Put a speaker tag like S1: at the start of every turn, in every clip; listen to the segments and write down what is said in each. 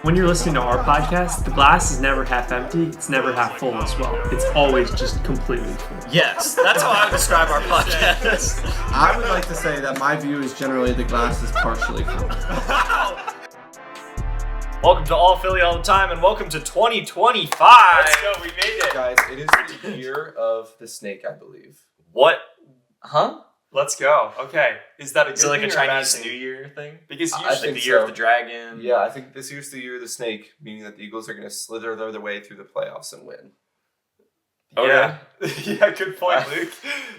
S1: When you're listening to our podcast, the glass is never half empty, it's never half full as well. It's always just completely full.
S2: Yes, that's how I would describe our podcast.
S3: I would like to say that my view is generally the glass is partially full.
S2: Welcome to All Philly All the Time, and welcome to 2025.
S1: Let's go, we made it.
S3: Guys, it is the year of the snake, I believe.
S2: What? Huh?
S1: Let's go. Okay. Is that a good
S2: Is it like
S1: thing
S2: a
S1: or a bad
S2: Chinese
S1: thing?
S2: New Year thing?
S1: Because
S3: I
S1: usually
S2: Like the
S3: think
S2: year
S3: so.
S2: of the dragon?
S3: Yeah, I think this year's the year of the snake, meaning that the Eagles are going to slither their way through the playoffs and win.
S1: Yeah. Yeah, good point, Luke.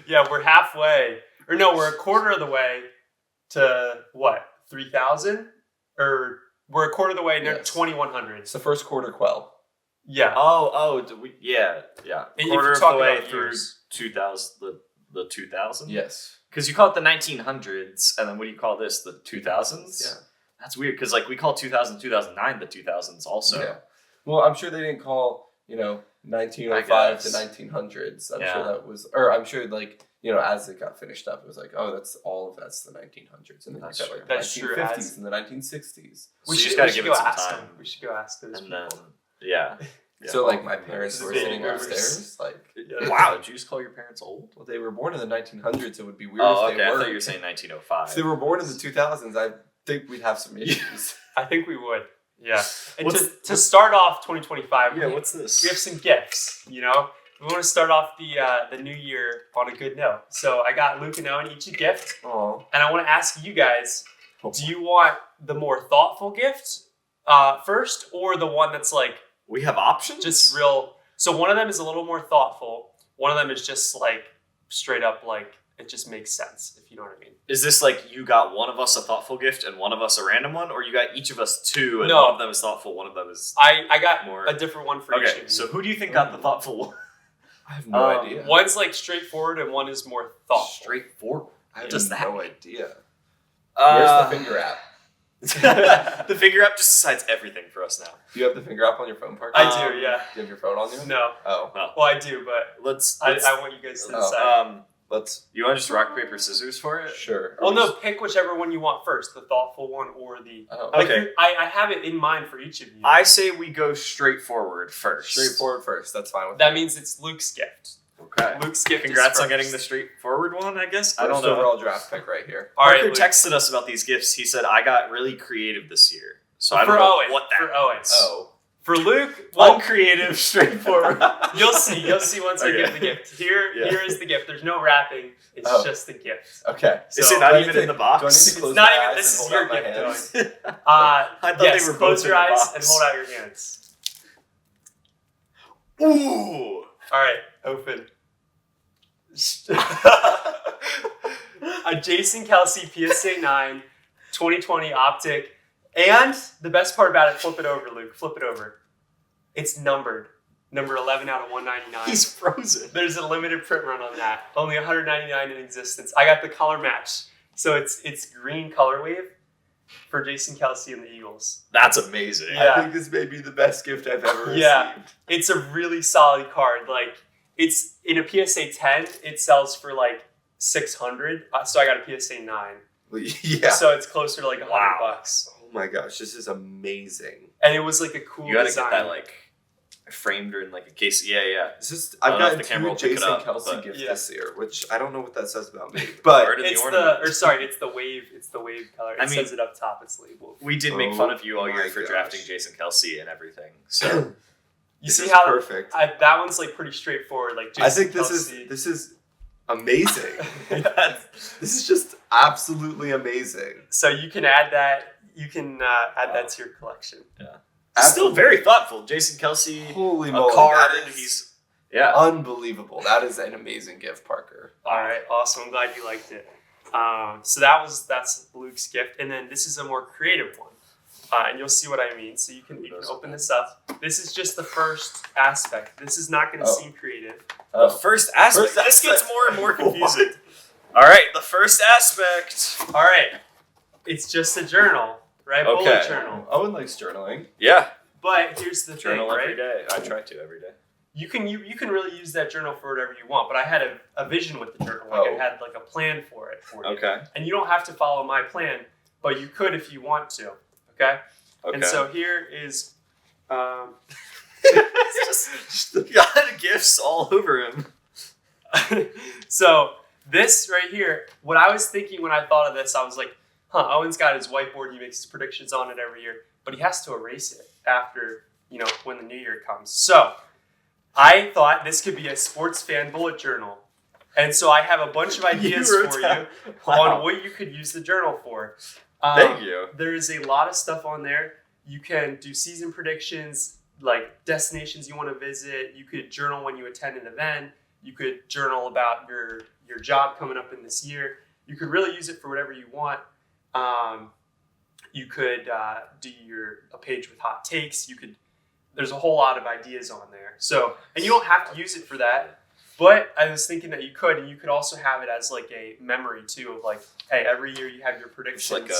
S1: Yeah, we're halfway. Or no, we're a quarter of the way to what? 3,000? Or we're a quarter of the way to
S3: Yes.
S1: 2,100.
S3: It's the first quarter quell.
S1: Yeah.
S2: Yeah.
S1: And if
S2: Quarter
S1: you're
S2: of the
S1: talking
S2: way
S1: about
S2: through
S1: years.
S2: 2000, the 2000?
S3: Yes.
S2: Because you call it the 1900s, and then what do you call this? The 2000s?
S3: Yeah.
S2: That's weird, because like we call 2000, 2009 the 2000s also.
S3: Yeah. Well, I'm sure they didn't call, 1905 to 1900s. I'm sure that was, or I'm sure as it got finished up, it was like, oh, that's the 1900s. And then
S2: That's
S3: you got
S2: true.
S3: like the
S1: That's true.
S3: 1950s and the 1960s.
S2: We should gotta give it some
S1: ask
S2: time.
S1: them. We should go ask those
S2: And
S1: people.
S2: then, yeah.
S3: So my parents were
S1: Baby
S3: sitting
S1: boomers.
S3: upstairs,
S2: Wow, did you just call your parents old?
S3: well, they were born in the 1900s. It would be weird
S2: Oh,
S3: if
S2: okay.
S3: they
S2: I
S3: were.
S2: thought you were saying 1905.
S3: If they were born in the 2000s, I think we'd have some issues.
S1: I think we would. Yeah. And
S2: What's-
S1: to start off 2025,
S2: Yeah, what's this?
S1: we have some gifts, We want to start off the new year on a good note. So I got Luke and Owen each a gift,
S3: Oh,
S1: and I want to ask you guys, do you want the more thoughtful gift first, or the one that's like
S2: We have options?
S1: just real? So one of them is a little more thoughtful. One of them is just like straight up like it just makes sense, if you know what I mean.
S2: Is this like you got one of us a thoughtful gift and one of us a random one, or you got each of us two and
S1: No.
S2: one of them is thoughtful, one of them is...
S1: I got
S2: More-
S1: a different one for each of
S2: Okay,
S1: you.
S2: so who do you think got the thoughtful one?
S3: I have no idea.
S1: One's like straightforward and one is more thoughtful.
S2: Straightforward.
S3: I have
S2: Just that.
S3: no idea. Where's the finger app?
S2: The finger app just decides everything for us now.
S3: Do you have the finger app on your phone, Parker?
S1: I do, yeah.
S3: Do you have your phone on you?
S1: No.
S3: Oh,
S1: Well, I do, but
S2: Let's
S1: I want you guys to
S3: Oh.
S1: decide.
S3: let's.
S2: you want to just rock, paper, scissors for it?
S3: Sure.
S1: Well, no, pick whichever one you want first, the thoughtful one or the...
S3: Oh.
S1: Like,
S2: Okay.
S1: I have it in mind for each of you.
S2: I say we go straightforward first.
S3: Straightforward first. That's fine with
S1: That
S3: me.
S1: means it's Luke's gift.
S2: Okay.
S1: Luke's gift
S2: Congrats
S1: is
S2: on getting
S1: first.
S2: the straightforward one, I guess. I
S3: First
S2: don't know.
S3: overall draft pick right here.
S1: All right,
S2: Parker
S1: Luke.
S2: texted us about these gifts. He said, I got really creative this year. So I
S1: For
S2: don't know
S1: Owen.
S2: what that
S1: For Owen.
S3: Oh.
S1: For Luke, well,
S2: uncreative, straightforward.
S1: you'll see once I
S2: Okay.
S1: give the gift. Here is the gift. There's no wrapping. It's
S3: Oh.
S1: just the gift.
S3: Okay.
S1: So-
S2: Is it
S3: Do
S2: not
S3: I
S2: even
S3: need
S2: in the
S3: to-
S2: box?
S3: do I need to
S1: It's
S3: close
S1: not
S3: my
S1: even-
S3: eyes
S1: this
S3: and
S1: is
S3: hold
S1: your
S3: out my
S1: gift,
S3: hands?
S2: I thought
S1: yes,
S2: they were
S1: close
S2: both
S1: your
S2: in the
S1: eyes
S2: box.
S1: and hold out your hands.
S2: Ooh.
S1: All right, open. A Jason Kelsey PSA 9 2020 optic. And the best part about it, flip it over, Luke. Flip it over. It's numbered. Number 11 out of 199.
S2: He's frozen.
S1: There's a limited print run on that. Only 199 in existence. I got the color match. So it's green color wave for Jason Kelsey and the Eagles.
S2: That's amazing.
S1: Yeah.
S3: I think this may be the best gift I've ever received.
S1: Yeah. It's a really solid card. Like, it's in a PSA 10, it sells for like 600. So I got a PSA 9.
S3: Yeah.
S1: So it's closer to like $100.
S3: Oh my gosh, this is amazing.
S1: And it was like a cool
S2: You gotta
S1: design.
S2: get that like framed or in like a case. Yeah.
S3: This is,
S2: I
S3: I've
S2: don't know if
S3: gotten
S2: the camera
S3: two
S2: will pick it
S3: Jason
S2: up,
S3: Kelsey
S2: but-
S3: gifts
S1: Yeah.
S3: this year, which I don't know what that says about me.
S2: Part
S3: But
S2: of the
S1: It's
S2: ornament.
S1: it's the wave. It's the wave color. It
S2: I mean-
S1: says it up top. It's labeled.
S2: We did make
S3: Oh
S2: fun of you all
S3: my
S2: year for
S3: gosh.
S2: drafting Jason Kelsey and everything. So
S1: You
S3: this
S1: see
S3: is
S1: how
S3: perfect.
S1: that one's like pretty straightforward. Like Jason
S3: I think
S1: Kelsey.
S3: this is amazing. This is just absolutely amazing.
S1: So you can add that. You can add that to your collection.
S2: still very thoughtful. Jason Kelsey,
S3: Holy
S2: a
S3: moly,
S2: card.
S3: that is
S2: He's
S3: unbelievable. That is an amazing gift, Parker.
S1: All right, awesome. I'm glad you liked it. So that's Luke's gift, and then this is a more creative one, and you'll see what I mean. So you can open this up. This is just the first aspect. This is not going to seem creative.
S2: the first aspect.
S3: First
S2: This gets
S3: aspect.
S2: more and more confusing. All right, the first aspect.
S1: All right, it's just a journal, right?
S2: Okay.
S1: Bullet journal.
S3: Owen likes journaling.
S2: Yeah,
S1: But here's the
S2: journal
S1: thing,
S2: every
S1: right?
S2: day. I try to every day.
S1: You can really use that journal for whatever you want. But I had a vision with the journal. Like I had like a plan for it for you.
S2: Okay.
S1: And you don't have to follow my plan, but you could if you want to. Okay.
S2: Okay.
S1: And so here is,
S2: just got gifts all over him.
S1: so this right here, what I was thinking when I thought of this, I was like, Owen's got his whiteboard, he makes his predictions on it every year, but he has to erase it after, when the new year comes. So I thought this could be a sports fan bullet journal. And so I have a bunch of ideas for you on what you could use the journal for.
S2: Thank you.
S1: There's a lot of stuff on there. You can do season predictions, like destinations you want to visit. You could journal when you attend an event. You could journal about your job coming up in this year. You could really use it for whatever you want. You could do a page with hot takes. There's a whole lot of ideas on there. So, and you don't have to use it for that. But I was thinking that you could, and you could also have it as like a memory too of like, hey, every year you have your predictions.
S2: It's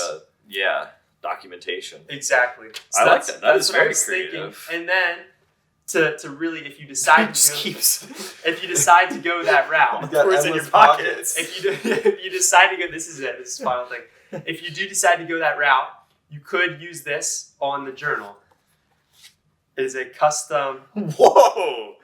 S2: like documentation.
S1: Exactly. So
S2: I like that. That is very
S1: creative.
S2: creative.
S1: And then to really, if you decide to go that route,
S2: Where's in your pockets?
S1: if you decide to go, this is the final thing. If you do decide to go that route, you could use this on the journal. It is a custom.
S2: Whoa.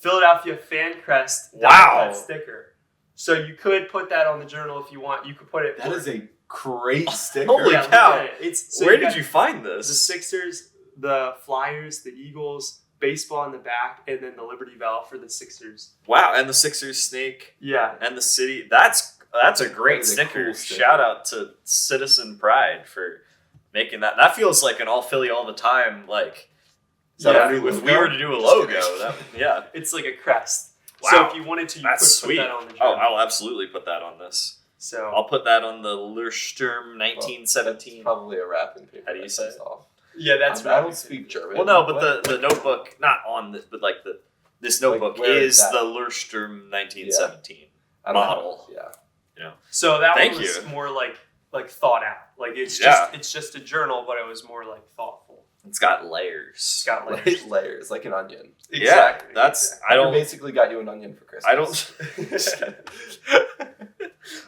S1: Philadelphia fan crest
S2: Wow.
S1: sticker. So you could put that on the journal if you want. You could put it.
S3: That is a great sticker.
S2: Holy
S1: Yeah,
S2: cow.
S1: look at it.
S2: Where did you find
S1: The
S2: this?
S1: Sixers, the Flyers, the Eagles, baseball in the back, and then the Liberty Bell for the Sixers.
S2: Wow, and the Sixers snake
S1: Yeah.
S2: and the city. That's a great
S3: That is a
S2: sticker.
S3: cool sticker.
S2: Shout out to Citizen Pride for making that. That feels like an all Philly all the time. Like,
S3: Is that
S1: Yeah.
S3: a new
S2: if we
S3: logo?
S2: were to do a
S3: Just
S2: logo,
S3: kidding.
S1: It's like a crest.
S2: Wow.
S1: So if you wanted to, you
S2: That's
S1: could
S2: sweet.
S1: put that on the
S2: Oh,
S1: journal.
S2: I'll absolutely put that on this.
S1: So
S2: I'll put that on the Lursturm
S3: Well,
S2: 1917.
S3: Probably a wrapping paper.
S2: How do you
S3: that
S2: say
S3: comes
S2: it?
S3: off.
S1: yeah, that's
S3: I don't speak German.
S2: Well, no, but the notebook, not on this, but like this notebook
S3: where is
S2: is
S3: that?
S2: the Lursturm 1917
S3: I don't
S2: model.
S3: know. Yeah.
S1: So that
S2: Thank
S1: one was
S2: you.
S1: more like thought out. Like it's
S2: Yeah.
S1: just a journal, but it was more like thoughtful.
S2: It's got layers.
S1: It's got layers.
S3: Layers, like an onion.
S1: Exactly.
S2: Yeah, that's
S1: exactly.
S2: I don't.
S3: Basically got you an onion for Christmas.
S2: I don't.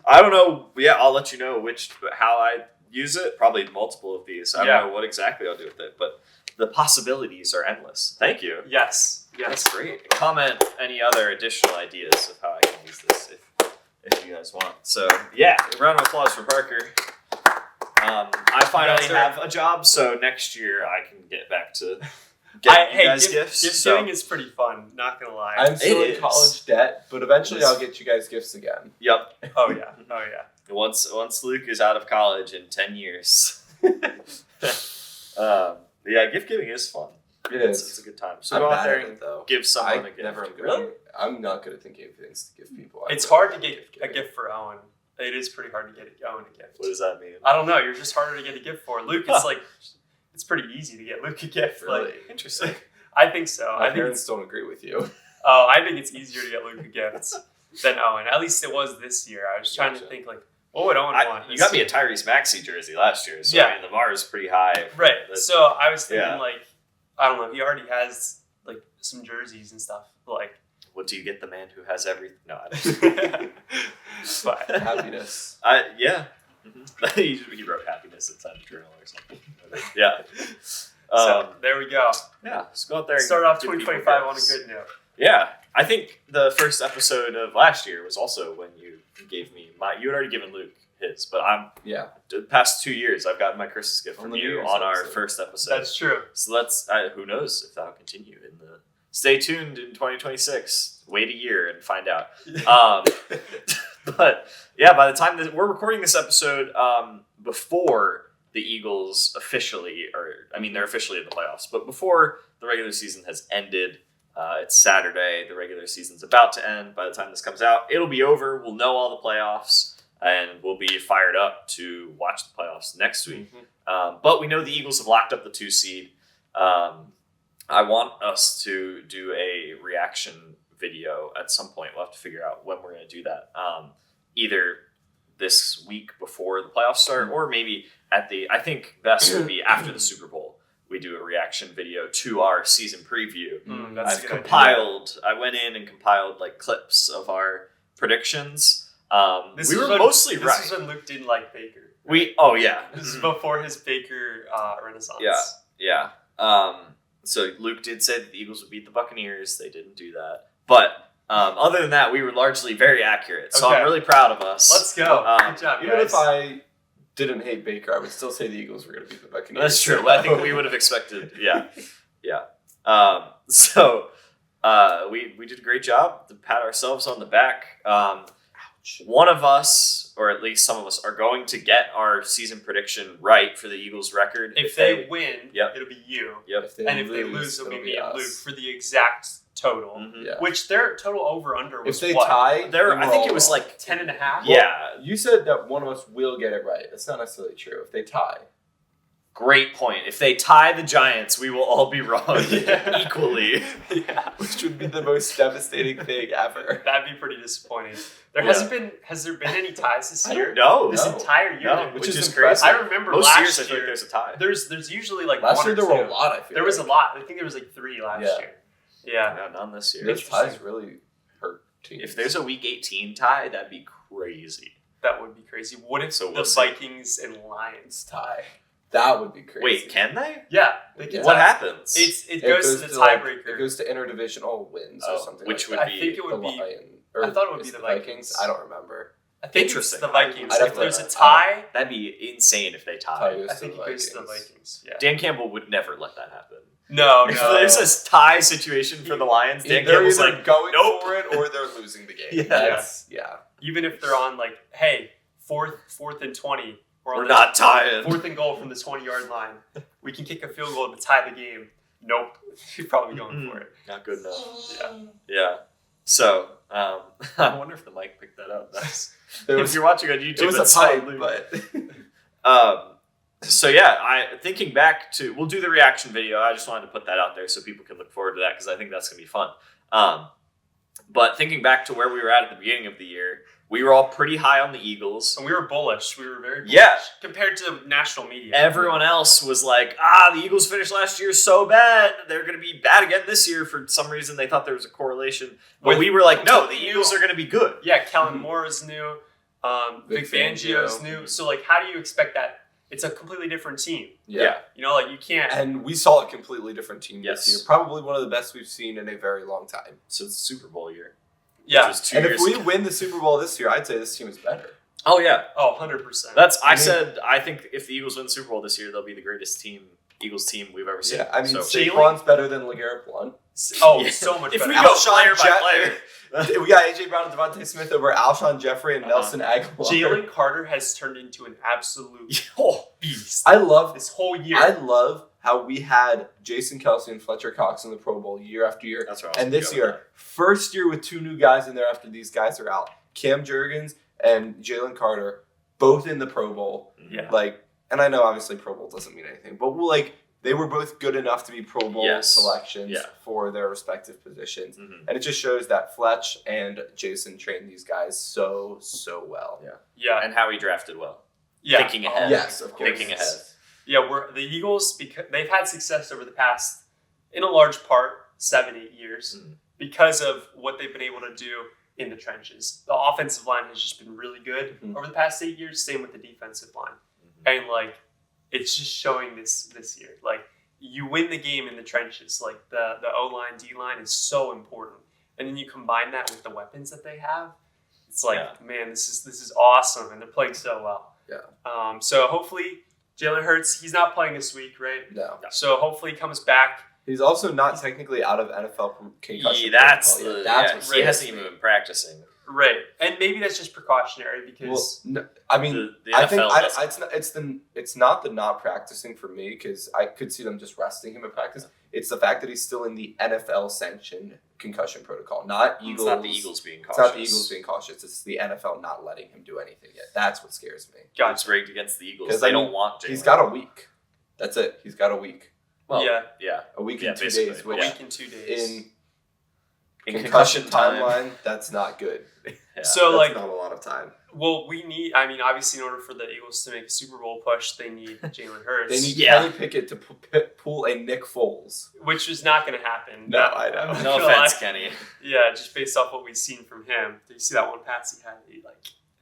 S2: I don't know. Yeah, I'll let you know how I use it. Probably multiple of these. I don't know what exactly I'll do with it, but the possibilities are endless. Thank you.
S1: Yes.
S2: That's great. Comment any other additional ideas of how I can use this if you guys want. So yeah, round of applause for Parker. I finally
S1: Yes, sir.
S2: have a job, so next year I can get back to getting you guys gifts.
S1: Gift
S2: so.
S1: giving is pretty fun. Not gonna lie.
S3: I'm still
S2: It
S3: in
S2: is.
S3: college debt, but eventually I'll get you guys gifts again.
S2: Yep.
S1: Oh yeah. Oh yeah.
S2: Once Luke is out of college in 10 years. Yeah, gift giving is fun.
S3: It
S2: It's a good time. So go out there and
S3: though.
S2: give someone
S3: I
S2: a gift.
S3: never am good.
S2: Really?
S3: I'm not good at thinking of things to give people. I'm
S1: It's
S3: really
S1: hard to
S3: bad at
S1: get a
S3: giving.
S1: gift for Owen. It is pretty hard to get Owen a gift.
S2: What does that mean?
S1: I don't know. You're just harder to get a gift for. Luke, it's like it's pretty easy to get Luke a gift.
S3: Really?
S1: Like,
S2: Interesting.
S1: I think so.
S3: My
S1: I think
S3: parents don't agree with you.
S1: I think it's easier to get Luke a gift than Owen. At least it was this year. I was trying to
S3: Gotcha.
S1: think like, what would Owen want?
S2: You
S1: this
S2: got me
S1: year?
S2: a Tyrese Maxey jersey last year, so
S1: Yeah.
S2: I mean, the bar is pretty high.
S1: Right.
S2: That's-
S1: So I was thinking
S2: yeah.
S1: like, I don't know. He already has like some jerseys and stuff. Like,
S2: What do you get the man who has everything? No, I don't.
S1: but
S3: Happiness.
S2: Yeah. Mm-hmm. He wrote happiness inside the journal or something. Yeah.
S1: so there we go.
S2: Yeah. Let's go out there and
S1: Start off
S2: give people
S1: 2025 on a
S2: gifts.
S1: good note.
S2: Yeah. I think the first episode of last year was also when you gave me you had already given Luke his, but
S3: Yeah.
S2: the past 2 years I've gotten my Christmas gift
S3: On
S2: from
S3: the New
S2: you
S3: Year's
S2: on our
S3: episode.
S2: first episode.
S1: That's true.
S2: So who knows if that'll continue in the. Stay tuned in 2026. Wait a year and find out. But yeah, by the time that we're recording this episode, before the Eagles officially, they're officially in the playoffs, but before the regular season has ended, it's Saturday. The regular season's about to end. By the time this comes out, it'll be over. We'll know all the playoffs, and we'll be fired up to watch the playoffs next week.
S1: Mm-hmm.
S2: But we know the Eagles have locked up the 2 seed. I want us to do a reaction video at some point. We'll have to figure out when we're going to do that. Either this week before the playoffs start, or maybe I think best would be after the Super Bowl. We do a reaction video to our season preview.
S1: That's a
S2: I've
S1: good idea.
S2: compiled. I went in and compiled like clips of our predictions. We were mostly right.
S1: This is when Luke didn't like Baker.
S2: Oh yeah.
S1: This is before his Baker renaissance.
S2: Yeah. So Luke did say that the Eagles would beat the Buccaneers. They didn't do that. But other than that, we were largely very accurate. So I'm really proud of us.
S1: Let's go. Good job, guys.
S3: Even if I didn't hate Baker, I would still say the Eagles were going to beat the Buccaneers.
S2: That's true. I think we would have expected. Yeah. So we did a great job to pat ourselves on the back. One of us, or at least some of us, are going to get our season prediction right for the Eagles record.
S1: If they win,
S2: Yep.
S1: it'll be you.
S2: Yep.
S3: If they
S1: And if they lose, it'll be me and Luke for the exact total.
S2: Mhm.
S3: Yeah.
S1: Which their total over-under was
S3: If they
S1: what?
S3: tie,
S2: I
S3: then
S2: think
S3: we're
S2: it was
S3: all
S2: like
S1: 10.5?
S2: Yeah.
S3: You said that one of us will get it right. That's not necessarily true. If they tie.
S2: Great point. If they tie the Giants, we will all be wrong
S1: Yeah.
S2: equally.
S1: Yeah.
S3: Which would be the most devastating thing ever.
S1: That'd be pretty disappointing. There
S2: Yeah.
S1: has there been any ties this year?
S2: No.
S1: This
S3: No.
S1: entire year?
S2: No,
S3: Which
S2: which
S3: is
S2: is crazy.
S1: I remember
S2: Most
S1: last
S2: years I feel
S1: year,
S2: like there's a tie.
S1: there's usually like
S3: Last
S1: one
S3: year
S1: or
S3: there were a
S1: two.
S3: lot, I feel
S1: There was a
S3: like.
S1: lot. I think there was like 3 last
S3: Yeah.
S1: year. Yeah.
S2: No, none this year.
S3: Those ties really hurt teams.
S2: If there's a Week 18 tie, that'd be crazy.
S1: That would be crazy. What if
S2: So
S1: the
S2: we'll see.
S1: Vikings and Lions?
S3: tie, that would be crazy.
S2: Wait, can they?
S1: Yeah. They can
S3: Yeah.
S2: What
S1: tie.
S2: happens?
S1: It goes to the
S3: like,
S1: tiebreaker.
S3: it goes to interdivisional wins or something.
S2: which
S3: like
S2: would
S3: that.
S1: I think it
S3: the
S1: would be.
S3: Lion,
S1: I thought it would
S3: is
S1: be the
S3: Vikings.
S1: Vikings.
S3: I don't remember.
S1: I think
S2: Interesting.
S1: it's the Vikings.
S3: I'd have
S1: If
S3: to-
S1: there's a tie,
S2: That'd be insane if they
S3: Tie
S2: tie.
S3: goes
S1: I
S3: to
S1: think
S3: the
S1: it goes to the
S3: Vikings.
S1: Vikings. Yeah.
S2: Dan Campbell would never let that happen.
S1: No,
S2: If
S1: no.
S2: there's a tie situation for the Lions, Dan
S3: They're
S2: Campbell's
S3: either
S2: like,
S3: going
S2: nope.
S3: for it or they're losing the game.
S2: Yeah.
S3: That's, yeah.
S1: Even if they're on like, hey, fourth and 20,
S2: we're not tying.
S1: 4th and goal from the 20-yard line. We can kick a field goal to tie the game. Nope. You're probably going for it.
S2: Not good enough.
S1: Yeah.
S2: Yeah. So, I wonder if the mic picked that up. That's,
S3: There
S2: if
S3: was,
S2: you're watching on YouTube,
S3: it was
S2: it's
S3: a pipe,
S2: probably-
S3: but
S2: So yeah, thinking back to, we'll do the reaction video. I just wanted to put that out there so people can look forward to that because I think that's gonna be fun. But thinking back to where we were at the beginning of the year, we were all pretty high on the Eagles.
S1: And we were bullish. We were very bullish.
S2: Yeah.
S1: Compared to national media.
S2: Everyone else was like, the Eagles finished last year so bad. They're going to be bad again this year. For some reason, they thought there was a correlation. But we were like, no, the Eagles are going to be good.
S1: Yeah, Kellen Moore is new. Vic Fangio is new. So, like, how do you expect that? It's a completely different team.
S3: yeah.
S1: You know, like, you can't.
S3: And we saw a completely different team
S2: Yes.
S3: this year. Probably one of the best we've seen in a very long time.
S2: So it's Super Bowl year.
S1: Yeah.
S2: Which was 2
S3: And
S2: years
S3: if we
S2: ago.
S3: win the Super Bowl this year, I'd say this team is better.
S2: Oh, yeah.
S1: Oh, 100%.
S2: I think if the Eagles win the Super Bowl this year, they'll be the greatest Eagles team we've ever seen.
S3: Yeah, I mean,
S2: So-
S3: Saquon's better than LeGarrette Blunt.
S1: Oh,
S2: Yeah.
S1: so much
S2: If
S1: better.
S2: we go
S3: Alshon
S2: player by
S3: Jeffrey- we got A.J. Brown and Devontae Smith over Alshon Jeffrey and
S2: Uh-huh.
S3: Nelson Aguilar.
S1: Jalen Carter has turned into an absolute
S2: Oh,
S1: beast
S3: I love
S1: this whole year.
S3: I love how we had Jason Kelsey and Fletcher Cox in the Pro Bowl year after year.
S2: that's right.
S3: And this year, first year with 2 new guys in there after these guys are out. Cam Jurgens and Jalen Carter, both in the Pro Bowl.
S1: Yeah.
S3: Like, and I know obviously Pro Bowl doesn't mean anything, but they were both good enough to be Pro Bowl
S2: Yes.
S3: selections
S2: Yeah.
S3: for their respective positions.
S2: Mhm.
S3: And it just shows that Fletch and Jason trained these guys so well.
S1: Yeah.
S2: And how he drafted well.
S1: Yeah.
S2: Thinking ahead.
S3: Yes, of course.
S2: Thinking ahead.
S1: Yeah, we're the Eagles because they've had success over the past, in a large part, 7-8 years
S2: Mhm.
S1: because of what they've been able to do in the trenches. The offensive line has just been really good
S3: Mhm.
S1: over the past 8 years. Same with the defensive line,
S2: Mhm.
S1: and like it's just showing this year. Like you win the game in the trenches. Like the O line, D line is so important, and then you combine that with the weapons that they have. It's like,
S2: Yeah.
S1: man, this is awesome, and they're playing so well.
S3: Yeah.
S1: So hopefully, Jalen Hurts, he's not playing this week, right?
S3: No.
S1: So hopefully he comes back.
S3: He's also not technically out of NFL concussion.
S2: Yeah, that's
S3: protocol
S2: the.
S3: yet. That's
S2: Yeah,
S3: what
S2: he
S3: scares
S2: hasn't
S3: me.
S2: even been practicing.
S1: Right. And maybe that's just precautionary
S3: Well,
S1: because
S3: no, I mean,
S2: The
S3: I think
S2: NFL doesn't.
S3: it's not the not practicing for me because I could see them just resting him at practice. It's the fact that he's still in the NFL sanctioned concussion protocol, not Eagles.
S2: It's not the Eagles being
S3: It's
S2: cautious.
S3: not the Eagles being cautious. It's the NFL not letting him do anything yet. That's what scares me.
S2: It's rigged against the Eagles.
S3: 'Cause,
S2: They
S3: I mean,
S2: don't want Jalen.
S3: He's got a week. That's it. He's got a week.
S2: Well,
S1: yeah,
S2: yeah.
S3: A week
S2: Yeah,
S3: and 2
S2: basically.
S3: days,
S1: a
S3: which
S1: week and 2 days.
S3: in
S2: In
S3: concussion
S2: time.
S3: timeline, that's not good.
S2: Yeah.
S1: So
S3: That's
S1: like,
S3: not a lot of time.
S1: well, we need. I mean, obviously, in order for the Eagles to make a Super Bowl push, they need Jalen Hurts,
S3: They need
S2: Yeah.
S3: Kenny Pickett to pull a Nick Foles.
S1: which is not going to happen.
S3: No, I know.
S1: I'm
S2: No
S1: not gonna
S2: offense,
S1: lie.
S2: Kenny.
S1: Yeah, just based off what we've seen from him. Did you see that one pass he had? He like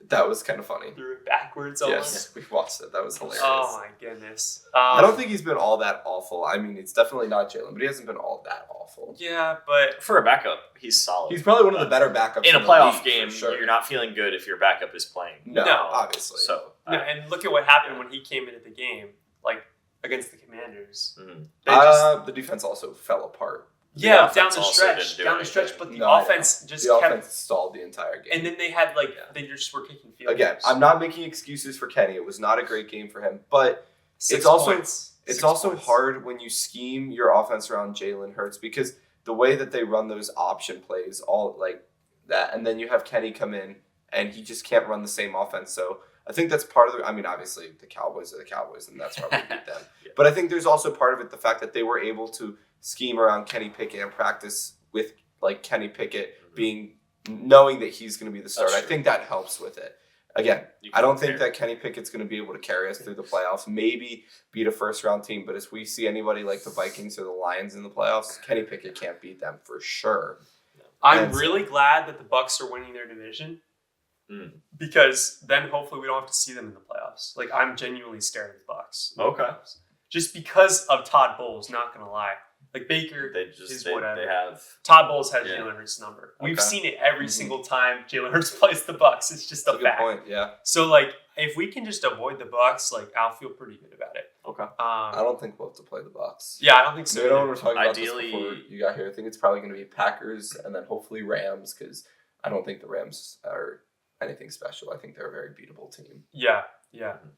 S3: That was kind of funny.
S1: Threw it backwards almost.
S3: Yes, we watched it. That was hilarious.
S1: Oh my goodness.
S3: I don't think he's been all that awful. I mean, it's definitely not Jalen, but he hasn't been all that awful.
S1: Yeah, but
S2: For a backup, he's solid.
S3: He's probably one of the better backups
S2: in a
S3: the
S2: playoff
S3: league,
S2: game.
S3: for sure.
S2: You're not feeling good if your backup is playing.
S3: No,
S1: No.
S3: obviously.
S2: So
S1: no, and look at what happened when he came into the game, like against the Commanders.
S2: mhm.
S1: They just
S3: The defense also fell apart.
S1: yeah, down
S2: offense
S1: the
S2: also didn't
S1: stretch,
S2: do
S1: down the
S2: anything.
S1: stretch, but the
S3: No, I know.
S1: offense just
S3: The
S1: kept.
S3: offense stalled the entire game.
S1: And then they had they just were kicking field
S3: Again,
S1: goals.
S3: I'm not making excuses for Kenny. It was not a great game for him, but
S1: Six
S3: it's also-
S1: points.
S3: it's
S1: 6
S3: also
S1: points.
S3: hard when you scheme your offense around Jalen Hurts because the way that they run those option plays, all like that, and then you have Kenny come in and he just can't run the same offense. So I think that's part of the. I mean, obviously the Cowboys are the Cowboys, and that's why we beat them.
S2: Yeah.
S3: But I think there's also part of it the fact that they were able to scheme around Kenny Pickett and practice with like Kenny Pickett being knowing that he's going to be the starter. I
S2: true.
S3: think that helps with it. Again,
S2: You
S3: I don't
S2: compare.
S3: think that Kenny Pickett's going to be able to carry us through the playoffs. Maybe beat a first-round team, but if we see anybody like the Vikings or the Lions in the playoffs, Kenny Pickett can't beat them for sure.
S1: I'm
S3: And-
S1: really glad that the Bucks are winning their division
S2: Mm.
S1: because then hopefully we don't have to see them in the playoffs. Like I'm genuinely scared of the Bucks. in the
S2: Okay.
S1: playoffs. Just because of Todd Bowles, not gonna lie. Like Baker,
S2: They just
S1: is
S2: they
S1: whatever.
S2: have
S1: Todd Bowles has
S2: Yeah.
S1: Jalen Hurts' number. We've
S3: Okay.
S1: seen it every
S3: Mhm.
S1: single time Jalen Hurts plays the Bucks. It's just a
S3: That's a good
S1: fact.
S3: point. Yeah,
S1: So like if we can just avoid the Bucks, like I'll feel pretty good about it.
S2: okay.
S3: I don't think we'll have to play the Bucks.
S1: Yeah, I don't think so.
S3: You know, when
S1: either.
S3: we're talking about
S2: Ideally-
S3: this before you got here, I think it's probably going to be Packers and then hopefully Rams because I don't think the Rams are anything special. I think they're a very beatable team.
S1: Yeah.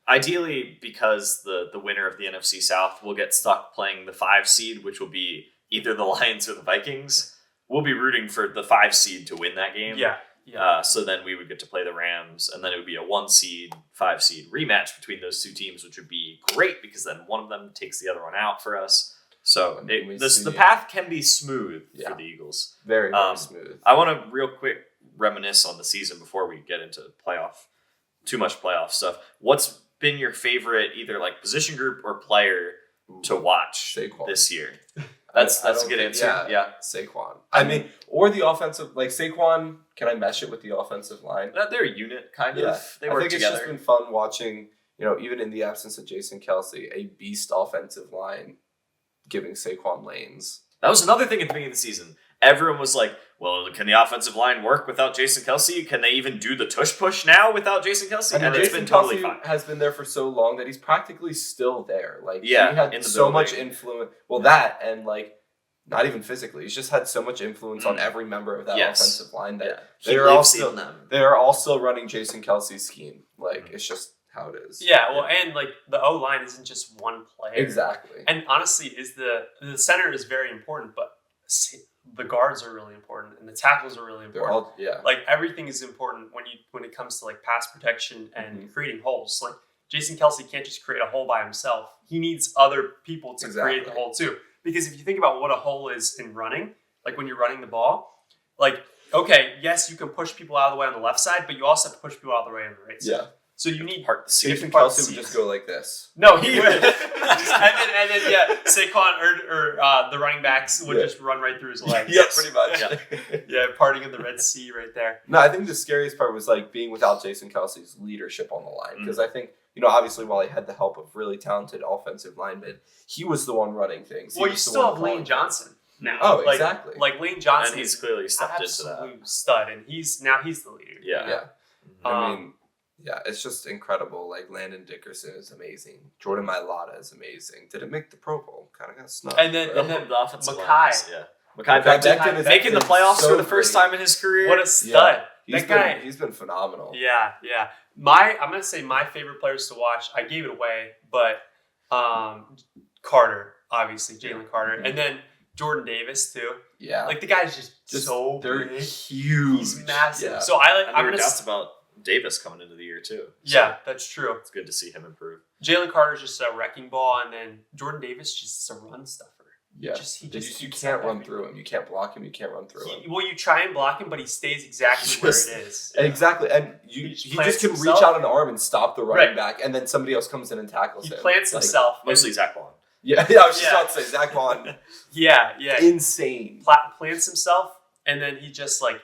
S2: Ideally, because the winner of the NFC South will get stuck playing the 5 seed, which will be either the Lions or the Vikings. We'll be rooting for the 5 seed to win that game.
S1: Yeah. Yeah.
S2: So then we would get to play the Rams, and then it would be a 1 seed, 5 seed rematch between those two teams, which would be great because then one of them takes the other one out for us. So
S3: And we
S2: the
S3: see-
S2: path can be smooth
S3: Yeah.
S2: for the Eagles.
S3: Very, very
S2: Um,
S3: smooth.
S2: I want to real quick reminisce on the season before we get into too much playoff stuff. What's been your favorite either like position group or player to watch
S3: Saquon.
S2: this year?
S3: I
S2: That's a
S3: don't
S2: good
S3: think-
S2: answer. Yeah.
S3: Saquon. I mean, or the offensive, like Saquon, can I mesh it with the offensive line?
S2: They're a unit, kind
S3: Yeah.
S2: of. They
S3: I
S2: work
S3: think
S2: together.
S3: it's just been fun watching, even in the absence of Jason Kelsey, a beast offensive line giving Saquon lanes.
S2: That was another thing at the beginning of the season. Everyone was like, well, can the offensive line work without Jason Kelsey? Can they even do the tush push now without Jason Kelsey?
S3: I mean,
S2: And it's
S3: Jason
S2: been totally
S3: Kelsey
S2: fine.
S3: has been there for so long that he's practically still there. Like,
S2: Yeah,
S3: he had
S2: in the
S3: so
S2: building.
S3: much influence. Well, that and like, not even physically. He's just had so much influence on every member of that
S2: Yes.
S3: offensive line that
S2: Yeah.
S3: they
S2: He
S3: are all
S2: lives
S3: still
S2: in them.
S3: they are all still running Jason Kelsey's scheme. Like, it's just how it is.
S1: Yeah, well, and like the O line isn't just one player.
S3: Exactly.
S1: And honestly, the center is very important, but the guards are really important, and the tackles are really
S3: They're
S1: important.
S3: all yeah.
S1: Like everything is important when it comes to like pass protection and
S3: Mhm.
S1: creating holes. Like Jason Kelsey can't just create a hole by himself. He needs other people to create the
S3: Exactly.
S1: hole too. Because if you think about what a hole is in running, like when you're running the ball, like okay, yes, you can push people out of the way on the left side, but you also have to push people out of the way on the right side.
S3: Yeah.
S1: So you need
S2: Part the season.
S3: Jason
S1: different parts
S3: Kelsey
S1: of
S3: would
S1: the
S3: just go like this.
S1: no, he would. and then yeah, Saquon or the running backs would
S3: Yeah.
S1: just run right through his legs.
S3: Yeah, pretty much.
S2: Yeah.
S1: Yeah, parting of the Red Sea right there.
S3: No, I think the scariest part was like being without Jason Kelsey's leadership on the line because I think obviously while he had the help of really talented offensive linemen, he was the one running things. He
S1: Well, you
S3: was the
S1: still
S3: one
S1: have Lane
S3: calling
S1: Johnson now.
S3: Oh,
S1: Like-
S3: exactly.
S1: Like Lane
S2: And
S1: Johnson
S2: he's
S1: is
S2: clearly stepped into that.
S1: absolute stud, and he's the leader.
S2: Yeah.
S3: Yeah.
S1: Um,
S3: I mean, yeah, it's just incredible. Like Landon Dickerson is amazing. Jordan Mailata is amazing. Did it make the Pro Bowl? Kind of got snubbed.
S1: And then-
S3: but-
S1: and
S2: The offensive
S1: Mackay.
S2: lines, yeah. Mackay
S3: Mackay
S2: Becton
S3: Becton is
S2: making the
S3: been
S2: playoffs
S3: so
S2: for the first
S3: great.
S2: time in his career.
S1: what a stud!
S3: He's
S1: That guy.
S3: he's been phenomenal.
S1: Yeah. I'm gonna say my favorite players to watch. I gave it away, but Carter, obviously Jalen Carter,
S3: Mhm.
S1: and then Jordan Davis too.
S3: Yeah.
S1: Like the guy's just so
S3: they're
S1: big.
S3: huge.
S1: He's massive.
S3: Yeah.
S1: So
S2: And
S1: I'm
S2: there
S1: gonna
S2: were doubts about Davis coming into the year too. So
S1: yeah, that's true.
S2: it's good to see him improve.
S1: Jalen Carter's just a wrecking ball, and then Jordan Davis just a run stuffer.
S3: Yeah.
S1: He just
S3: you
S1: eats
S3: can't
S1: up
S3: run
S1: everything.
S3: through him. You can't block him. You can't run through him.
S1: Well, you try and block him, but he stays exactly where
S3: Just-
S1: it is.
S3: Exactly, and
S1: He
S3: he just
S1: plants
S3: can
S1: himself.
S3: reach out an arm and stop the running
S1: Right.
S3: back, and then somebody else comes in and tackles
S1: He
S3: him.
S1: plants
S3: Like,
S1: himself.
S2: Mostly Zach Bond.
S3: Yeah, I was just
S1: Yeah.
S3: about to say Zach Vaughn,
S1: Yeah.
S3: insane.
S1: Plants himself, and then he just like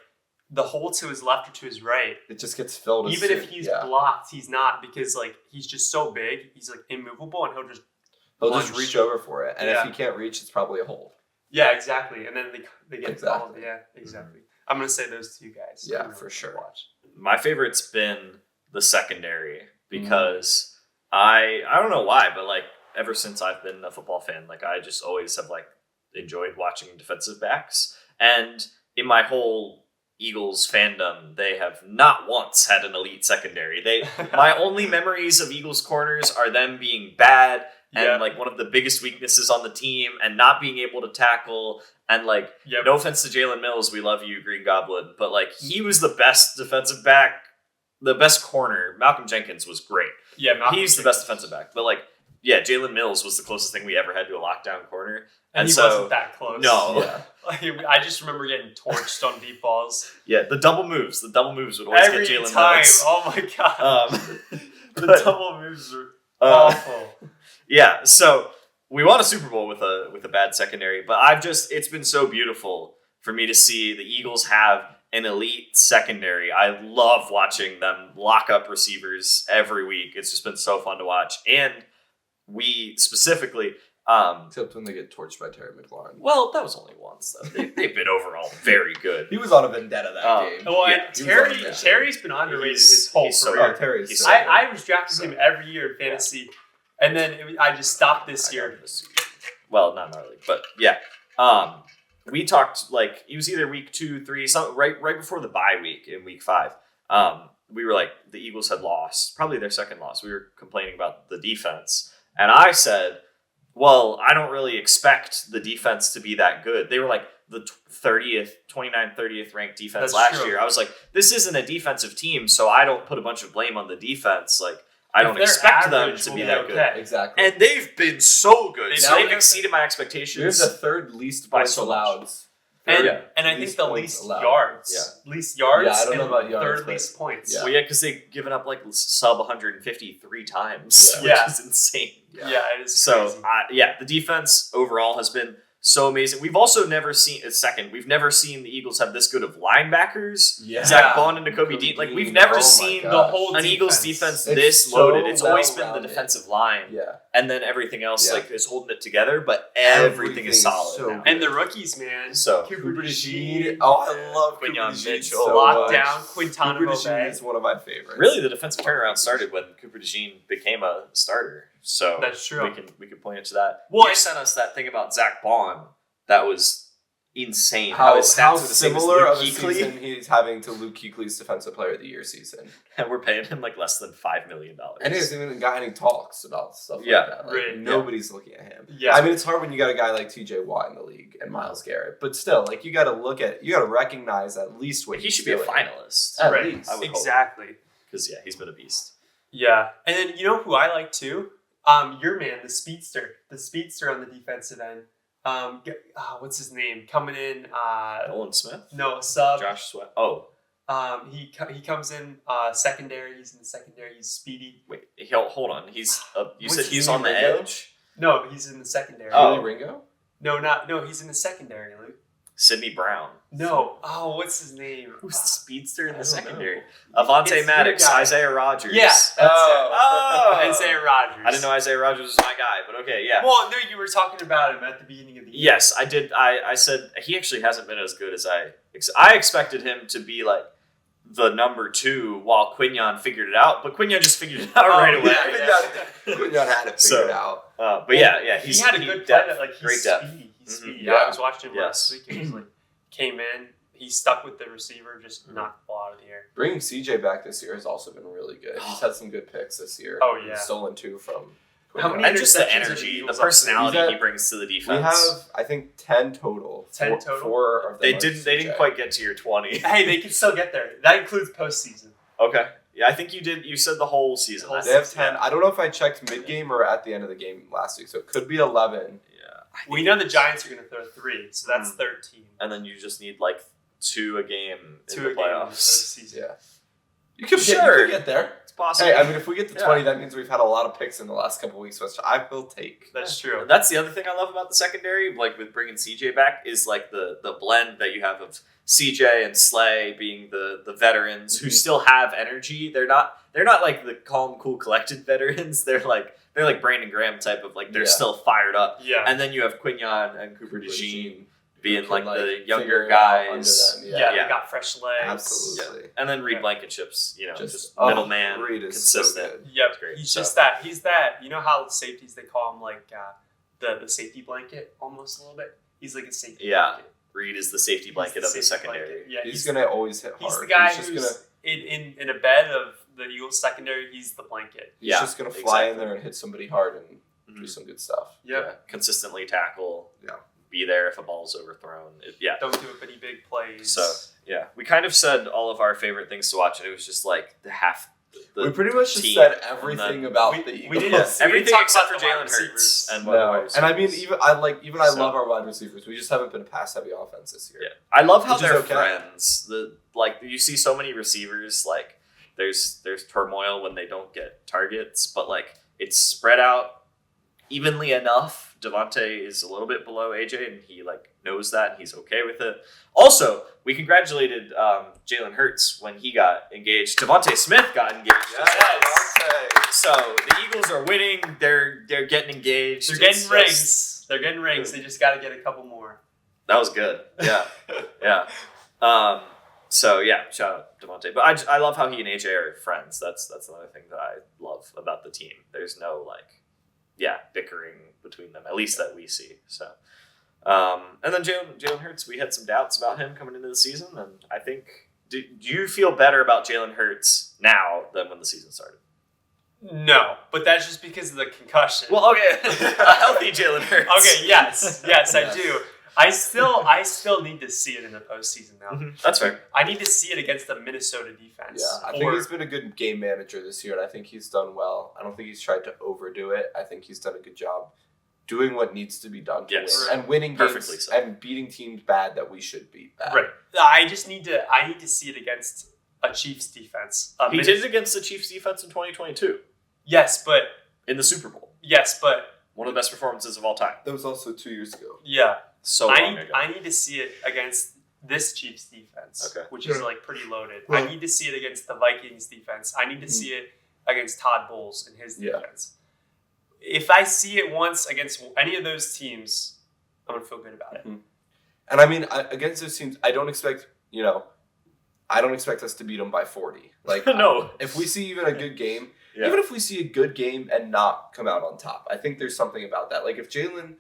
S1: the hole to his left or to his right,
S3: It just gets filled.
S1: even if he's blocked, he's not, because like he's just so big, he's like immovable, and he'll just
S3: reach over for it, and if
S1: Yeah.
S3: he can't reach, it's probably a hole.
S1: Yeah, exactly. And then they get
S3: Exactly.
S1: called. Yeah, exactly. I'm gonna say those two guys.
S3: Yeah,
S1: I'm gonna
S3: for sure.
S1: Watch.
S2: My favorite's been the secondary because I don't know why, but like ever since I've been a football fan, like I just always have like enjoyed watching defensive backs. And in my whole Eagles fandom, they have not once had an elite secondary. My only memories of Eagles corners are them being bad and like one of the biggest weaknesses on the team and not being able to tackle. And like, no offense to Jalen Mills, we love you, Green Goblin, but like he was the best defensive back, the best corner. Malcolm Jenkins was great.
S1: Yeah,
S2: he's the best defensive back. But like, yeah, Jalen Mills was the closest thing we ever had to a lockdown corner.
S1: And he
S2: so,
S1: wasn't that close.
S2: No.
S3: Yeah.
S1: Like, I just remember getting torched on deep balls.
S2: Yeah, the double moves would always
S1: Every
S2: get Jalen
S1: time.
S2: Mills.
S1: Oh my god. The
S2: But-
S1: double moves are awful.
S2: Yeah, so we won a Super Bowl with a bad secondary, but it's been so beautiful for me to see the Eagles have an elite secondary. I love watching them lock up receivers every week. It's just been so fun to watch. And we specifically
S3: Except when they get torched by Terry McLaurin.
S2: well, that was only once though. They've been overall very good.
S3: He was on a vendetta that game.
S1: Well,
S2: Yeah,
S1: and Terry's been underrated his whole
S2: he's so
S1: career.
S2: good.
S3: Terry's
S2: He's
S3: so
S2: so
S3: good.
S1: I was drafting him every year in fantasy, and then I just stopped this year.
S2: Well, not in our league, but yeah. We talked like it was either week 2, 3, right before the bye week in week 5. We were like the Eagles had lost, probably their second loss. We were complaining about the defense, and I said, "Well, I don't really expect the defense to be that good." They were like the 29th ranked defense
S1: That's
S2: last
S1: true.
S2: year. I was like, "This isn't a defensive team, so I don't put a bunch of blame on the defense. Like, I don't
S1: If they're
S2: expect them
S1: average,
S2: to
S1: we'll
S2: be
S1: be
S2: that
S1: okay.
S2: good."
S3: Exactly.
S2: And they've been so good.
S1: They've
S2: So they've
S1: been-
S2: exceeded my
S3: They're
S2: expectations.
S3: the third least
S2: By
S3: points
S2: so much.
S3: allowed.
S1: And,
S2: Yeah.
S1: and I think
S3: Least
S1: the
S3: points
S1: least
S3: allowed.
S1: yards.
S3: Yeah.
S1: Least yards.
S3: Yeah, I don't know
S1: and
S3: about yards,
S1: third
S3: but-
S1: least points.
S3: Yeah.
S2: Well, yeah, because they've given up like sub 153 times,
S3: Yeah.
S2: which
S1: Yeah.
S2: is insane.
S1: Yeah, it is
S2: So,
S1: crazy.
S2: the defense overall has been so amazing. We've also never seen we've never seen the Eagles have this good of linebackers.
S3: Yeah.
S2: Zach Bond and Nakobe Dean. Like, we've never
S3: Oh my
S2: seen
S3: God.
S1: the whole
S2: an Eagles defense
S3: It's
S2: this
S3: so
S2: loaded. It's always been the
S3: well-rounded.
S2: defensive line,
S3: Yeah.
S2: and then everything else
S3: Yeah.
S2: like is holding it together. But everything is
S3: is
S2: solid
S3: so
S2: now.
S1: And the rookies, man.
S2: So,
S1: Cooper DeJean,
S3: DeJean. Oh, I love
S2: Quinyon
S3: Cooper DeJean
S2: Mitchell.
S3: so
S1: lockdown,
S3: much.
S1: Quintana
S3: Cooper DeJean
S1: Bay.
S3: is one of my favorites.
S2: Really, the defensive turnaround started when Cooper DeJean became a starter. So
S1: That's true.
S2: We can point it to that.
S1: Well,
S2: You sent us that thing about Zach Bond. That was insane.
S3: How
S2: his stats were the
S3: similar
S2: same
S3: of
S2: as
S3: a
S2: Luke Kuechly,
S3: season he's having to Luke Kuechly's Defensive Player of the Year season.
S2: and we're paying him like less than $5 million.
S3: And he hasn't even got any talks about stuff
S2: Yeah.
S3: like that. Like,
S1: Right.
S3: nobody's looking at him.
S1: Yeah.
S3: I mean, it's hard when you got a guy like TJ Watt in the league and Myles Garrett, but still, like, you got to recognize at least what
S2: He should
S3: he's
S2: be a
S3: doing.
S2: finalist.
S3: At
S1: Right.
S3: least.
S2: I would hope.
S1: Exactly.
S2: Because he's been a beast.
S1: Yeah. And then you know who I like too? Your man, the speedster on the defensive end. What's his name? Coming in.
S2: Nolan Smith,
S1: No, sub.
S2: Josh Sweat. Oh,
S1: He comes in secondary. He's in the secondary. He's speedy.
S2: wait, hold on. You
S3: What's
S2: said
S3: his
S2: he's
S3: name,
S2: on the
S3: Ringo?
S2: edge.
S1: No, he's in the secondary.
S2: Oh.
S3: Really, Ringo?
S1: No, he's in the secondary, Luke.
S2: Sidney Brown.
S1: No. Oh, what's his name?
S2: Who's the speedster in
S3: I
S2: the
S3: don't
S2: secondary?
S3: know.
S2: Avante
S1: It's
S2: Maddox,
S1: your guy.
S2: Isaiah Rogers.
S1: Yeah, that's
S2: Oh.
S1: it. Isaiah Rogers.
S2: I didn't know Isaiah Rogers was my guy, but okay, yeah.
S1: Well, no, you were talking about him at the beginning of the year.
S2: Yes, I did. I said he actually hasn't been as good as I expected him to be like the number 2 while Quinyon figured it out, but Quinyon just figured it out
S1: Oh,
S2: right away.
S1: yeah.
S3: Quinyon had it
S2: So,
S3: figured out.
S2: But yeah,
S1: He had a good
S2: depth,
S1: play. Like he's
S2: great depth.
S1: speedy. He's
S2: Mhm.
S1: speedy.
S3: Yeah.
S1: I was watching him
S2: Yes.
S1: last week, and he's like came in. He stuck with the receiver, just knocked the ball out of the air.
S3: Bringing CJ back this year has also been really good. He's had some good picks this year.
S1: Oh, yeah.
S3: He's stolen 2 from
S1: How
S3: Quinyon.
S1: many
S2: And just the
S1: interceptions have the
S2: energy, the
S1: Eagles up to?
S2: personality
S3: He's at-
S2: he brings to the defense.
S3: We have, I think, 10 total.
S1: 10 total?
S3: 4 of them
S2: They
S3: are
S2: didn't
S3: CJ.
S2: quite get to your 20.
S1: Hey, they can still get there. That includes postseason.
S2: Okay. Yeah, I think you did. You said the whole season.
S1: Whole
S3: They have
S2: Yeah.
S3: 10. I don't know if I checked mid-game or at the end of the game last week, so it could be 11.
S2: Yeah.
S1: We know the Giants are going to throw 3, so that's 13.
S2: And then you just need like 2 a game in
S1: 2
S2: the
S1: a game in the
S2: playoffs.
S1: postseason.
S3: Yeah. You could get there.
S2: It's possible.
S3: Hey, I mean, if we get to 20, that means we've had a lot of picks in the last couple of weeks, which I will take.
S1: That's true.
S2: That's the other thing I love about the secondary, like with bringing CJ back, is like the blend that you have of CJ and Slay being the veterans who still have energy. They're not like the calm, cool, collected veterans. They're like Brandon Graham type of like they're still fired up.
S1: Yeah.
S2: And then you have Quignon and Cooper DeJean being like the
S3: figure
S2: younger
S3: it out
S2: guys.
S3: under them.
S1: Yeah,
S2: Yeah.
S1: they got fresh legs.
S3: Absolutely.
S2: Yeah. And then Reed Blankenship's, just
S3: oh,
S2: middleman,
S3: Reed is
S2: consistent.
S3: so good.
S1: Yep,
S2: That's great.
S1: he's
S2: So-
S1: just that. He's that. You know how safeties they call him like the safety blanket almost a little bit. He's like a safety
S2: Yeah.
S1: blanket.
S2: Reed is the safety blanket of the
S1: safety
S2: secondary.
S1: blanket. Yeah,
S3: He's gonna always hit hard.
S1: He's the guy
S3: just
S1: who's
S3: gonna
S1: in a bed of the Eagles secondary. He's the blanket.
S3: he's just gonna fly in
S2: exactly.
S3: there and hit somebody hard and do
S2: Mhm.
S3: some good stuff.
S1: Yep.
S2: Yeah. Consistently tackle.
S3: Yeah.
S2: Be there if a ball's overthrown.
S1: Don't do any big plays.
S2: So yeah, we kind of said all of our favorite things to watch, and it was just like the
S3: We pretty much just
S2: team
S3: said
S2: and
S3: everything
S1: we-
S3: about the
S1: we
S3: Eagles.
S1: didn't-
S2: Yeah,
S1: we
S2: everything
S1: talk
S2: except for
S1: about the wide
S2: Jalen Hurts
S1: receivers.
S2: and
S3: No,
S2: one of our
S3: and I mean,
S2: receivers.
S3: I
S2: So-
S3: love our wide receivers. We just haven't been a pass heavy offense this year.
S2: Yeah, I love how
S3: Which is
S2: they're
S3: okay.
S2: friends. You see so many receivers like there's turmoil when they don't get targets, but like it's spread out evenly enough. Devontae is a little bit below AJ, and he like knows that, and he's okay with it. Also, we congratulated Jalen Hurts when he got engaged. Devontae Smith got engaged.
S3: Devontae.
S2: So the Eagles are winning. They're getting engaged.
S1: They're getting
S2: It's
S1: rings.
S2: just-
S1: They're getting rings. They just got to get a couple more.
S2: That was good. Yeah, yeah. So yeah, shout out Devontae. But I love how he and AJ are friends. That's another thing that I love about the team. There's no bickering between them, at least that we see. So, and then Jalen Hurts, we had some doubts about him coming into the season, and I think do you feel better about Jalen Hurts now than when the season started?
S1: No, but that's just because of the concussion.
S2: Well, okay, a healthy Jalen Hurts.
S1: Okay, yes, I
S3: Yes.
S1: do. I still need to see it in the postseason now.
S2: Mhm, that's fair.
S1: I need to see it against the Minnesota defense.
S3: Yeah, I think he's been a good game manager this year, and I think he's done well. I don't think he's tried to overdo it. I think he's done a good job doing what needs to be done to
S2: Yes.
S3: win and winning
S2: Perfectly
S3: games
S2: so.
S3: and beating teams bad that we should beat bad.
S1: Right. I need to see it against a Chiefs defense.
S2: He did it against the Chiefs defense in 2022
S1: Yes, but
S2: in the Super Bowl. One of the best performances of all time.
S3: That was also 2 years ago.
S1: yeah.
S2: So long ago.
S1: I need to see it against this Chiefs defense,
S2: Okay.
S1: which is like pretty loaded.
S3: Right.
S1: I need to see it against the Vikings defense. I need to see it against Todd Bowles and his
S3: Yeah.
S1: defense. If I see it once against any of those teams, I'm gonna feel good about it.
S3: And I mean, against those teams, I don't expect us to beat them by 40. Like,
S2: No.
S3: if we see even a good game,
S2: Yeah.
S3: even if we see a good game and not come out on top, I think there's something about that. Like, if Jalen,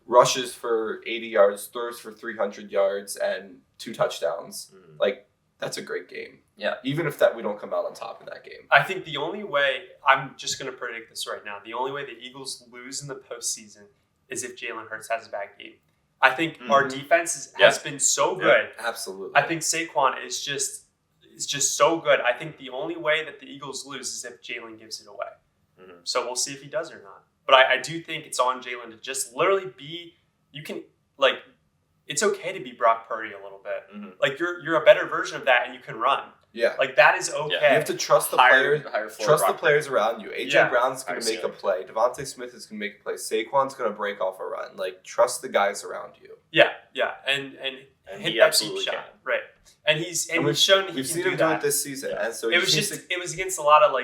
S3: rushes for 80 yards, throws for 300 yards, and 2 touchdowns, like, that's a great game.
S2: Yeah.
S3: Even if we don't come out on top in that game.
S1: I think the only way, I'm just going to predict this right now, the only way the Eagles lose in the postseason is if Jalen Hurts has a bad game. I think our defense has been so good.
S3: Absolutely.
S1: I think Saquon is just so good. I think the only way that the Eagles lose is if Jalen gives it away.
S2: Mhm.
S1: So we'll see if he does or not. But I do think it's on Jalen to just literally be, it's okay to be Brock Purdy a little bit.
S2: Mhm.
S1: Like you're a better version of that and you can run.
S3: Yeah.
S1: Like that is okay.
S3: You have to trust the players.
S2: Higher floor
S3: Trust the
S2: Brock
S3: players around you. AJ
S1: Yeah.
S3: Brown's going to
S2: Higher
S3: make a
S2: ceiling.
S3: play. Devontae Smith is going to make a play. Saquon's going to break off a run. Like, trust the guys around you.
S1: Yeah, and
S2: And
S1: hit
S2: he
S1: that
S2: absolutely
S1: deep
S2: can.
S1: shot. Right. And he's
S3: we've
S1: shown he
S3: We've
S1: can
S3: seen
S1: do
S3: him do
S1: that.
S3: it this season.
S2: Yeah.
S3: And so
S1: It was against a lot of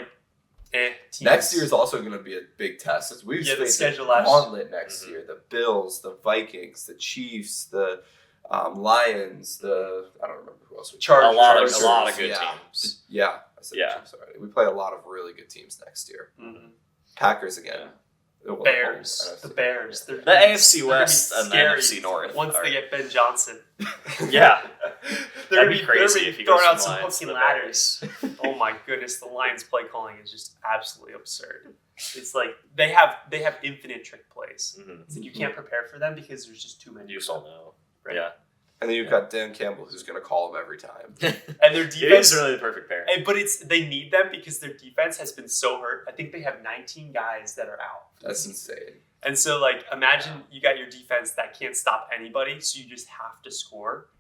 S1: teams.
S3: next year is also going to be a big test. As we've
S1: Yeah, the
S3: faced
S1: schedule
S3: a
S1: last-
S3: gauntlet next
S2: Mhm.
S3: year. The Bills, the Vikings, the Chiefs, the Lions, I don't remember who else we
S1: Chargers.
S2: A lot
S3: Chargers,
S2: of good
S3: yeah.
S2: teams.
S3: Yeah, I said
S2: Yeah.
S3: the Chiefs already. We play a lot of really good teams next year.
S1: Mhm.
S3: Packers again. Well,
S1: Bears.
S3: NFC.
S1: The Bears.
S2: The
S1: They're
S2: AFC
S1: they're gonna be
S2: West and the
S1: scary
S2: NFC North
S1: once
S2: are-
S1: they get Ben Johnson.
S2: Yeah.
S1: They're
S2: That'd be crazy if he goes
S1: throwing
S2: from
S1: out some
S2: Lions to
S1: hooking
S2: the
S1: ladders. Oh my goodness, the Lions play calling is just absolutely absurd. It's like they have infinite trick plays.
S2: Mhm.
S1: It's like you can't prepare for them because there's just too many.
S2: You
S1: of
S2: all
S1: them.
S2: know.
S1: Right.
S2: Yeah.
S3: And then you've got Dan Campbell, who's going to call them every time.
S1: And their
S2: It
S1: defense
S2: is really the perfect pair.
S1: but they need them because their defense has been so hurt. I think they have 19 guys that are out.
S3: That's insane.
S1: And so imagine you got your defense that can't stop anybody, so you just have to score.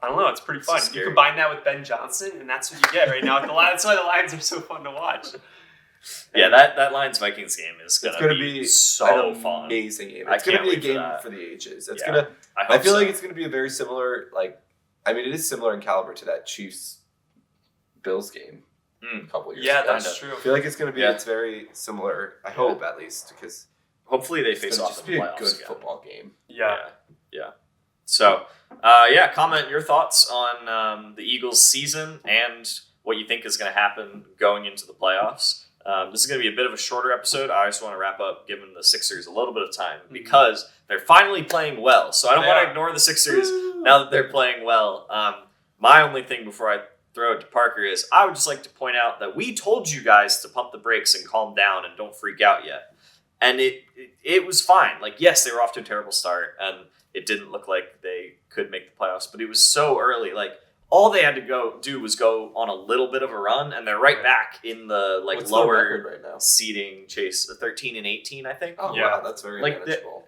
S1: I don't know. It's pretty fun. You combine that with Ben Johnson, and that's what you get right now. That's why the Lions are so fun to watch.
S2: Yeah, that Lions Vikings game is
S3: It's
S2: gonna
S3: gonna be
S2: so
S3: an
S2: fun.
S3: amazing game.
S2: I
S3: It's gonna
S2: can't
S3: be a
S2: wait for
S3: game
S2: that.
S3: for the ages.
S2: I
S3: feel
S2: so.
S3: like it's gonna be a very similar, like, I mean, it is similar in caliber to that Chiefs Bills game a couple years
S1: Yeah,
S3: ago.
S1: that's true.
S3: I feel like it's gonna be.
S2: Yeah.
S3: It's very similar. I hope at least because
S2: Hopefully they
S3: it's
S2: face
S3: gonna
S2: off
S3: just
S2: in the
S3: be a
S2: playoffs
S3: good
S2: again.
S3: football game.
S1: Yeah.
S2: So, comment your thoughts on the Eagles' season and what you think is going to happen going into the playoffs. This is going to be a bit of a shorter episode. I just want to wrap up giving the Sixers a little bit of time because they're finally playing well. So I don't want to ignore the Sixers now that they're playing well. My only thing before I throw it to Parker is I would just like to point out that we told you guys to pump the brakes and calm down and don't freak out yet. And it was fine. Like, yes, they were off to a terrible start, and it didn't look like they could make the playoffs, but it was so early. Like, all they had to do was go on a little bit of a run, and they're right back in the
S3: What's
S2: lower
S3: the record right now?
S2: seeding chase, 13 and 18, I think.
S3: Oh
S1: Yeah.
S3: wow, that's very
S2: Like
S3: manageable.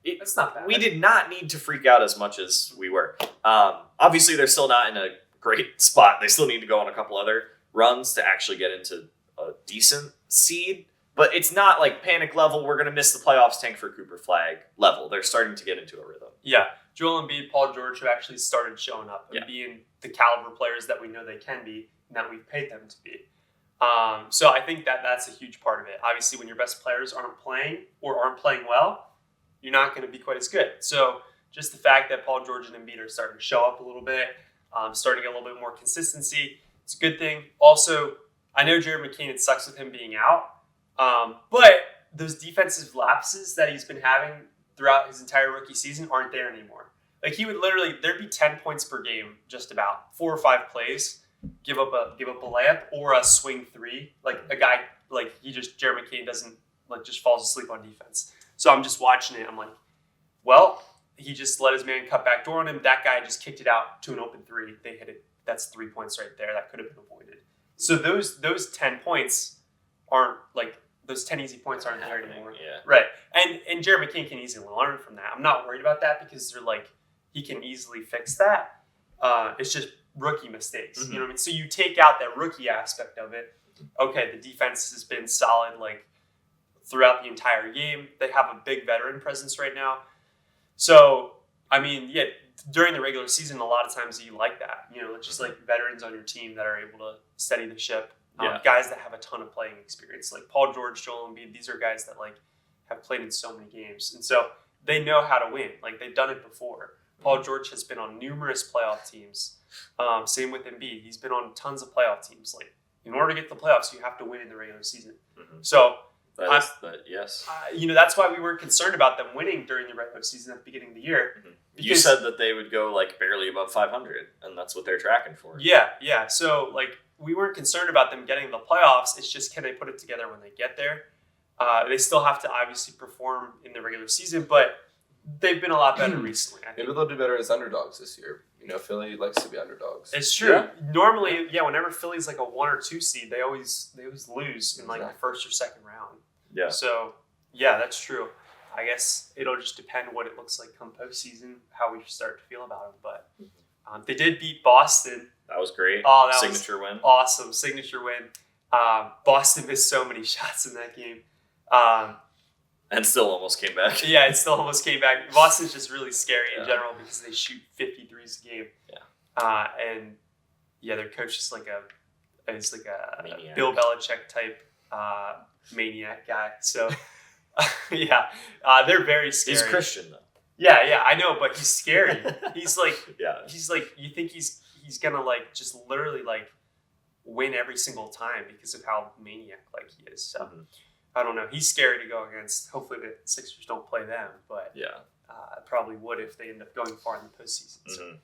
S1: It's not bad.
S2: We did not need to freak out as much as we were. Obviously, they're still not in a great spot. They still need to go on a couple other runs to actually get into a decent seed. But it's not like panic level, we're going to miss the playoffs, tank for Cooper flag level. They're starting to get into a rhythm.
S1: Yeah. Joel Embiid, Paul George have actually started showing up and being the caliber players that we know they can be and that we've paid them to be. So I think that's a huge part of it. Obviously, when your best players aren't playing or aren't playing well, you're not going to be quite as good. So just the fact that Paul George and Embiid are starting to show up a little bit, starting to get a little bit more consistency, it's a good thing. Also, I know Jared McCain, it sucks with him being out. But those defensive lapses that he's been having throughout his entire rookie season aren't there anymore. Like, he would literally, there'd be 10 points per game, just about 4 or 5 plays, give up a layup or a swing three. Like, a guy, like, Jared McCain doesn't, like, just falls asleep on defense. So I'm just watching it. I'm like, well, he just let his man cut back door on him. That guy just kicked it out to an open three. They hit it. That's 3 points right there. That could have been avoided. So those 10 points aren't, like, those 10 easy points aren't there anymore.
S2: Yeah.
S1: Right. And Jared McCain can easily learn from that. I'm not worried about that because they're like, he can easily fix that. It's just rookie mistakes.
S2: Mm-hmm.
S1: You know what I mean? So you take out that rookie aspect of it. Okay, the defense has been solid, like, throughout the entire game. They have a big veteran presence right now. So, I mean, yeah, during the regular season, a lot of times you like that. You know, it's just like veterans on your team that are able to steady the ship. Guys that have a ton of playing experience, like Paul George, Joel Embiid. These are guys that, like, have played in so many games, and so they know how to win. Like, they've done it before. Paul George has been on numerous playoff teams. Same with Embiid. He's been on tons of playoff teams. Like, in order to get to the playoffs, you have to win in the regular season.
S2: Mm-hmm.
S1: So,
S2: yes.
S1: you know, that's why we weren't concerned about them winning during the regular season at the beginning of the year.
S2: Mm-hmm. You said that they would go, like, barely above 500, and that's what they're tracking for.
S1: Yeah. So, like, we weren't concerned about them getting the playoffs. It's just, can they put it together when they get there? They still have to obviously perform in the regular season, but they've been a lot better recently. I think.
S3: Maybe they'll do better as underdogs this year. You know, Philly likes to be underdogs.
S1: It's true. Yeah. Normally, whenever Philly's like a 1 or 2 seed, they always lose in, like, the first or second round.
S2: Yeah.
S1: So, yeah, that's true. I guess it'll just depend what it looks like come postseason, how we start to feel about them. But they did beat Boston.
S2: That was great.
S1: Oh, that
S2: signature win.
S1: Awesome. Signature win. Boston missed so many shots in that game.
S2: And still almost came back.
S1: Yeah, it still almost came back. Boston's just really scary in general because they shoot 53s a game.
S2: Yeah.
S1: And their coach is like a
S2: Maniac.
S1: Bill Belichick type maniac guy. So they're very scary.
S2: He's Christian though.
S1: Yeah, I know, but he's scary. He's like, you think he's gonna, like, just literally, like, win every single time because of how maniac like he is. So I don't know. He's scary to go against. Hopefully the Sixers don't play them, but probably would if they end up going far in the postseason.
S2: Mm-hmm.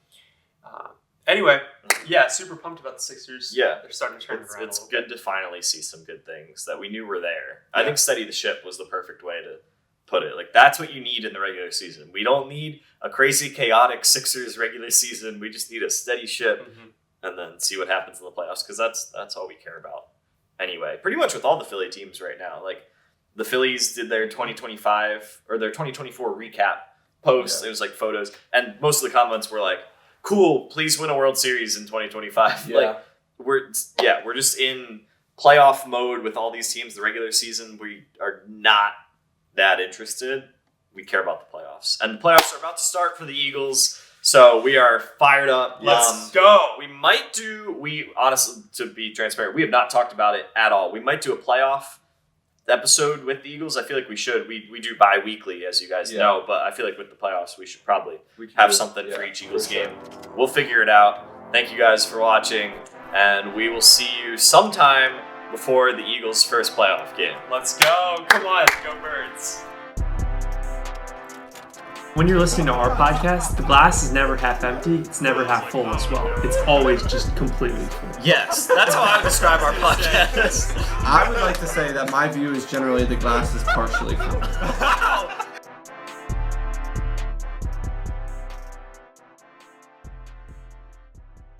S1: So anyway, super pumped about the Sixers.
S2: Yeah,
S1: they're starting to turn it around.
S2: It's good to finally see some good things that we knew were there. I think steady the ship was the perfect way to put it. Like, that's what you need in the regular season. We don't need a crazy, chaotic Sixers regular season. We just need a steady ship and then see what happens in the playoffs, because that's all we care about. Anyway, pretty much with all the Philly teams right now. Like, the Phillies did their 2025 or their 2024 recap post. It was like photos, and most of the comments were like, cool, please win a World Series in 2025.
S3: Yeah.
S2: Like we're just in playoff mode with all these teams. The regular season, we are not that interested. We care about the playoffs, and the playoffs are about to start for the Eagles. So we are fired up.
S1: Let's go.
S2: We honestly, to be transparent, we have not talked about it at all. We might do a playoff episode with the Eagles. I feel like we should. We do bi-weekly, as you guys know, but I feel like with the playoffs, we should probably have something for each Eagles game. We'll figure it out. Thank you guys for watching, and we will see you sometime before the Eagles' first playoff game.
S1: Let's go. Come on. Go Birds. When you're listening to our podcast, the glass is never half empty. It's never half full as well. It's always just completely full.
S2: Yes, that's how I would describe our podcast.
S3: I would like to say that my view is generally the glass is partially full.